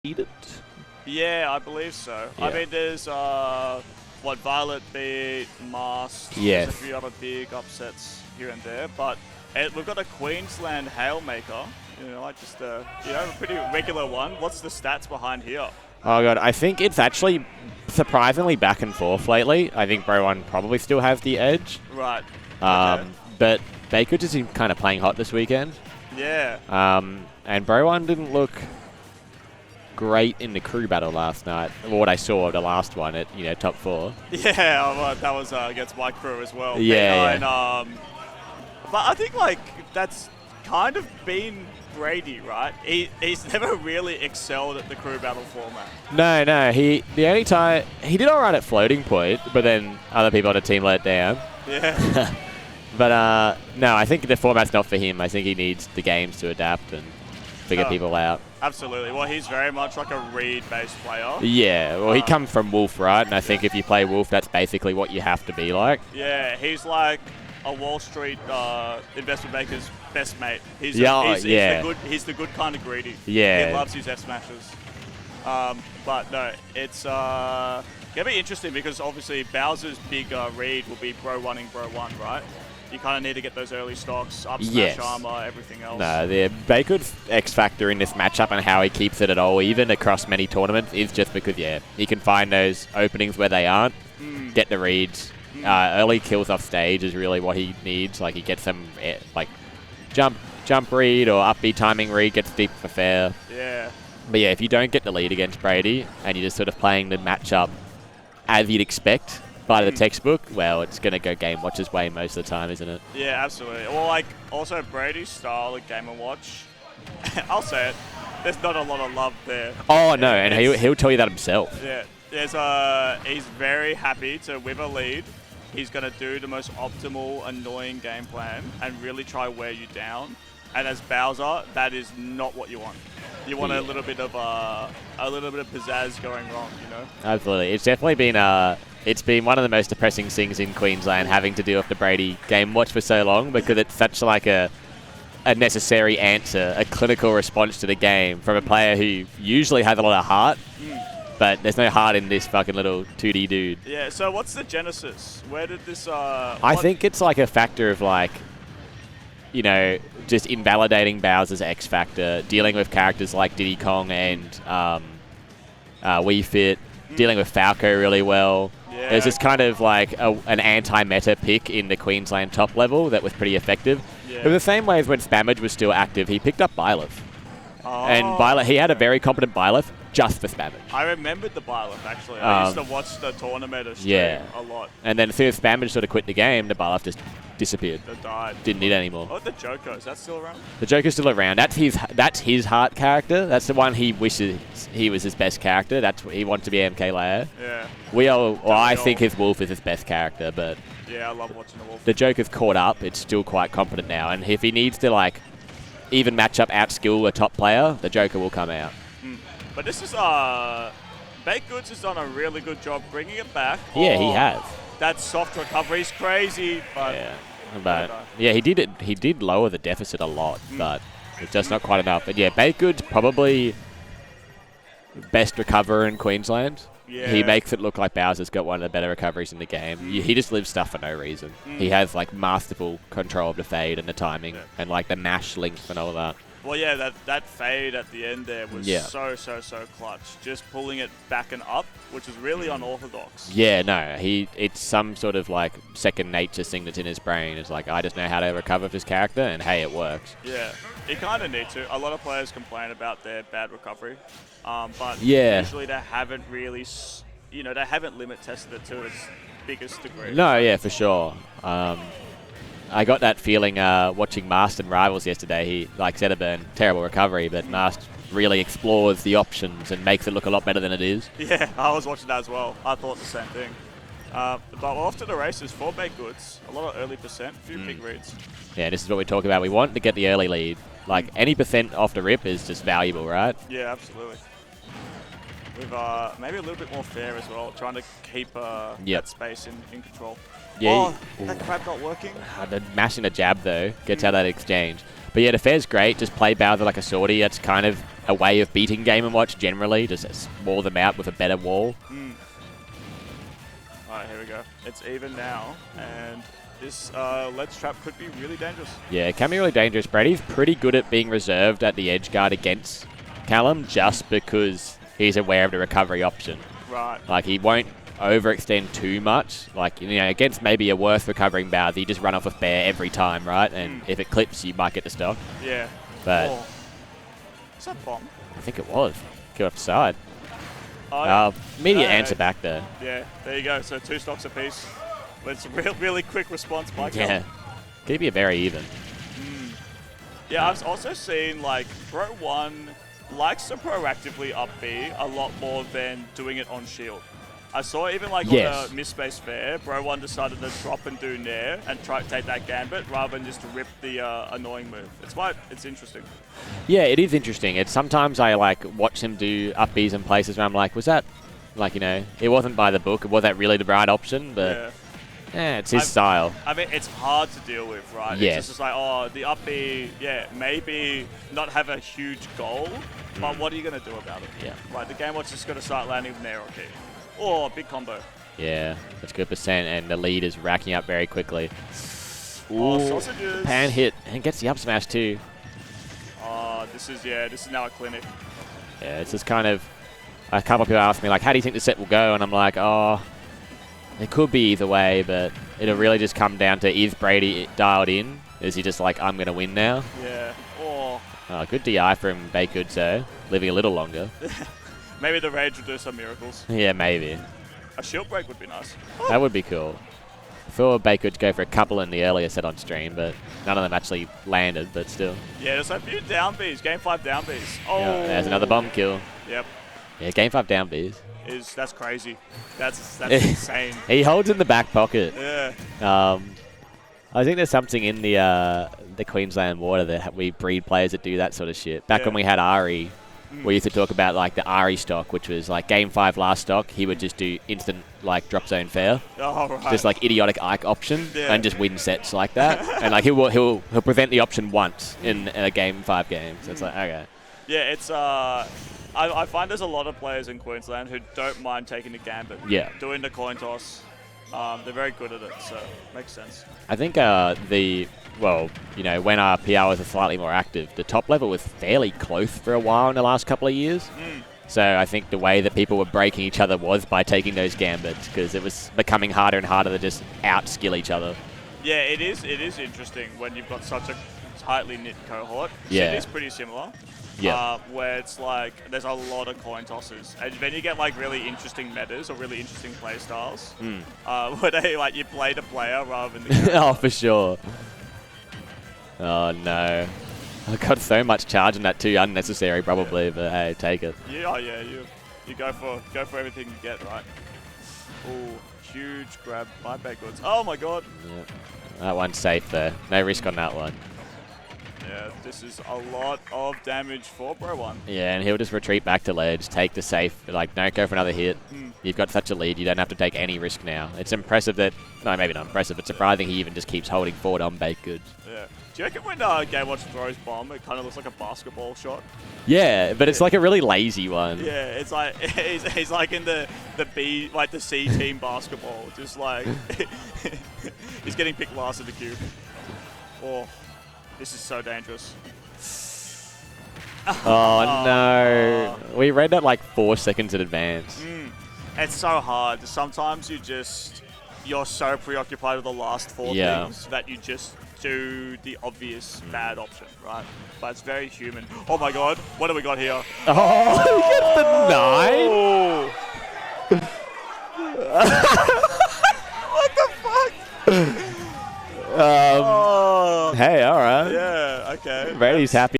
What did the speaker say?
Undefeated? Yeah, I believe so. Yeah. I mean, there's Violet beat Mast. Yes. There's a few other big upsets here and there, but we've got a Queensland Hailmaker. You know, like just a a pretty regular one. What's the stats behind here? Oh god, I think it's actually surprisingly back and forth lately. I think Bro1 probably still has the edge. Right. Okay. Okay. But BakedGoods is kind of playing hot this weekend. Yeah. And Bro1 didn't look great in the crew battle last night. What I saw of the last one at top 4. Yeah, well, that was against my crew as well. Yeah. But I think that's kind of been Brady, right? He's never really excelled at the crew battle format. No. The only time he did all right at floating point, but then other people on the team let it down. Yeah. But no, I think the format's not for him. I think he needs the games to adapt and figure people out. Absolutely. Well, he's very much like a read-based player. Yeah, well, he comes from Wolf, right? And I think if you play Wolf, that's basically what you have to be like. Yeah, he's like a Wall Street investment banker's best mate. He's the good kind of greedy. Yeah. He loves his F smashes. But no, it's gonna be interesting because obviously Bowser's big read will be Bro1ing Bro1, right? You kind of need to get those early stocks, up smash armor, everything else. No, the BakedGoods X factor in this matchup and how he keeps it at all, even across many tournaments, is just because, he can find those openings where they aren't, get the reads. Early kills off stage is really what he needs. Like, he gets some, jump read or upbeat timing read, gets deep for fair. Yeah. But yeah, if you don't get the lead against Brady and you're just sort of playing the matchup as you'd expect by the textbook, well, it's going to go Game Watch's way most of the time, isn't it? Yeah, absolutely. Well, also Brady's style of Game & Watch, I'll say it, there's not a lot of love there. Oh, no, and he'll tell you that himself. Yeah, he's very happy to, with a lead, he's going to do the most optimal, annoying game plan and really try to wear you down. And as Bowser, that is not what you want. You want a little bit of pizzazz going wrong, Absolutely. It's definitely been it's been one of the most depressing things in Queensland, having to deal with the Brady Game Watch for so long, because it's such like a necessary answer, a clinical response to the game from a player who usually has a lot of heart, but there's no heart in this fucking little 2D dude. Yeah, so what's the genesis? Where did this... I think it's like a factor of just invalidating Bowser's X Factor, dealing with characters like Diddy Kong and Wii Fit, dealing with Falco really well. Yeah. There's this kind of like an anti-meta pick in the Queensland top level that was pretty effective. Yeah. In the same way as when Spammage was still active, he picked up Byleth. Oh. And he had a very competent Byleth just for Spammage. I remembered the Byleth, actually. I used to watch the tournament stream a lot. And then as soon as Spammage sort of quit the game, the Byleth just disappeared. It died. Didn't need it anymore. Oh, the Joker, is that still around? The Joker's still around. That's his heart character. That's the one he wishes he was his best character. That's what he wants to be AMK Lair. Yeah. I think his Wolf is his best character, but yeah, I love watching the Wolf. the Joker's caught up. It's still quite competent now, and if he needs to even match up, outskill a top player, the Joker will come out. But this is BakedGoods has done a really good job bringing it back. Yeah, he has. That soft recovery is crazy, but he did it. He did lower the deficit a lot, but it's just not quite enough. But yeah, BakedGoods probably best recoverer in Queensland. Yeah. He makes it look like Bowser's got one of the better recoveries in the game. He just lives stuff for no reason. He has masterful control of the fade and the timing and the mash length and all that. Well, yeah, that fade at the end there was so clutch. Just pulling it back and up, which is really unorthodox. Yeah, no, it's some sort of second nature thing that's in his brain. It's I just know how to recover this character, and hey, it works. Yeah, you kind of need to. A lot of players complain about their bad recovery, but usually they haven't really, they haven't limit tested it to its biggest degree. No, yeah, for sure. I got that feeling watching Mast and Rivals yesterday. He, Zetaburn, terrible recovery, but Mast really explores the options and makes it look a lot better than it is. Yeah, I was watching that as well. I thought the same thing. But we're off to the races for BakedGoods. A lot of early percent, a few big reads. Yeah, this is what we talk about. We want to get the early lead. Any percent off the rip is just valuable, right? Yeah, absolutely. with maybe a little bit more fair as well, trying to keep that space in control. Yeah. Oh, that grab not working. The mashing a jab, though, gets out that exchange. But yeah, the fair's great. Just play Bowser like a sortie. That's kind of a way of beating Game & Watch generally. Just wall them out with a better wall. Alright, here we go. It's even now, and this ledge trap could be really dangerous. Yeah, it can be really dangerous. Brady's pretty good at being reserved at the edge guard against Callum just because he's aware of the recovery option. Right. Like, he won't overextend too much. Like, you know, against maybe a worse recovering Bowser, you just run off with Bear every time, right? And if it clips, you might get the stock. Yeah. But is that bomb? I think it was. Go off the side. Oh, yeah. Immediate answer back there. Yeah, there you go. So 2 stocks apiece. But it's a really quick response by Callum. Yeah. Could be a very even. Yeah, I've also seen, like, Bro1 likes to proactively up B a lot more than doing it on shield. I saw even, like, on the mid-space fair, Bro1 decided to drop and do Nair and try to take that gambit rather than just rip the annoying move. It's interesting. Yeah, it is interesting. It's sometimes I, like, watch him do up Bs in places where I'm like, was that, like, you know, it wasn't by the book. Was that really the right option? But yeah, it's his style. I mean, it's hard to deal with, right? Yes. It's just like, oh, the up B, maybe not have a huge goal, but what are you going to do about it? Yeah. Right, the Game Watch is going to start landing with Nair or key. Oh, big combo. Yeah, that's good percent, and the lead is racking up very quickly. Oh, sausages. Pan hit, and gets the up smash too. Oh, this is now a clinic. Yeah, it's just kind of, a couple of people ask me, like, how do you think the set will go? And I'm like, oh, it could be either way, but it'll really just come down to, is Brady dialed in? Is he just like, I'm going to win now? Yeah. Oh. Good DI from BakedGoods, though, living a little longer. Maybe the rage will do some miracles. Yeah, maybe. A shield break would be nice. That would be cool. I thought BakedGoods go for a couple in the earlier set on stream, but none of them actually landed, but still. Yeah, there's a few down Bs. Game 5 down Bs. Oh. Yeah, there's another bomb kill. Yep. Yeah, Game 5 down Bs. That's crazy. That's insane. He holds in the back pocket. Yeah. I think there's something in the Queensland water that we breed players that do that sort of shit. Back when we had Ari, we used to talk about like the Ari stock, which was like Game 5 last stock. He would just do instant like drop zone fair, just like idiotic Ike option, and just win sets like that. And like he'll prevent the option once in a Game 5 game. So it's like okay. Yeah, it's I find there's a lot of players in Queensland who don't mind taking the gambit. Yeah. Doing the coin toss. They're very good at it, so makes sense. I think you know, when our PR was slightly more active, the top level was fairly close for a while in the last couple of years. So I think the way that people were breaking each other was by taking those gambits, because it was becoming harder and harder to just out-skill each other. Yeah, it is interesting when you've got such a tightly knit cohort. Yeah. It is pretty similar. Yeah. Where it's like there's a lot of coin tosses, and then you get like really interesting metas or really interesting play styles. Where they like you play the player rather than the character. Oh, for sure. Oh no, I got so much charge in that too, unnecessary probably, but hey, take it. Yeah, you go for everything you get, right? Oh, huge grab by BakedGoods. Oh my god. Yeah. That one's safe there. No risk on that one. Yeah, this is a lot of damage for Bro1. Yeah, and he'll just retreat back to ledge, take the safe, like, don't go for another hit. You've got such a lead, you don't have to take any risk now. It's impressive that, no, maybe not impressive, but surprising he even just keeps holding forward on BakedGoods. Yeah. Do you reckon when Game Watch throws bomb, it kind of looks like a basketball shot? Yeah, but it's like a really lazy one. Yeah, it's like, he's like in the B, like the C team basketball, just like, he's getting picked last in the queue. Oh. This is so dangerous. Oh no. We read that like 4 seconds in advance. It's so hard. Sometimes you're so preoccupied with the last 4 things that you just do the obvious bad option, right? But it's very human. Oh my god, what have we got here? Oh, he gets the 9? What the fuck? Hey, all right. Yeah, okay. Brady's happy.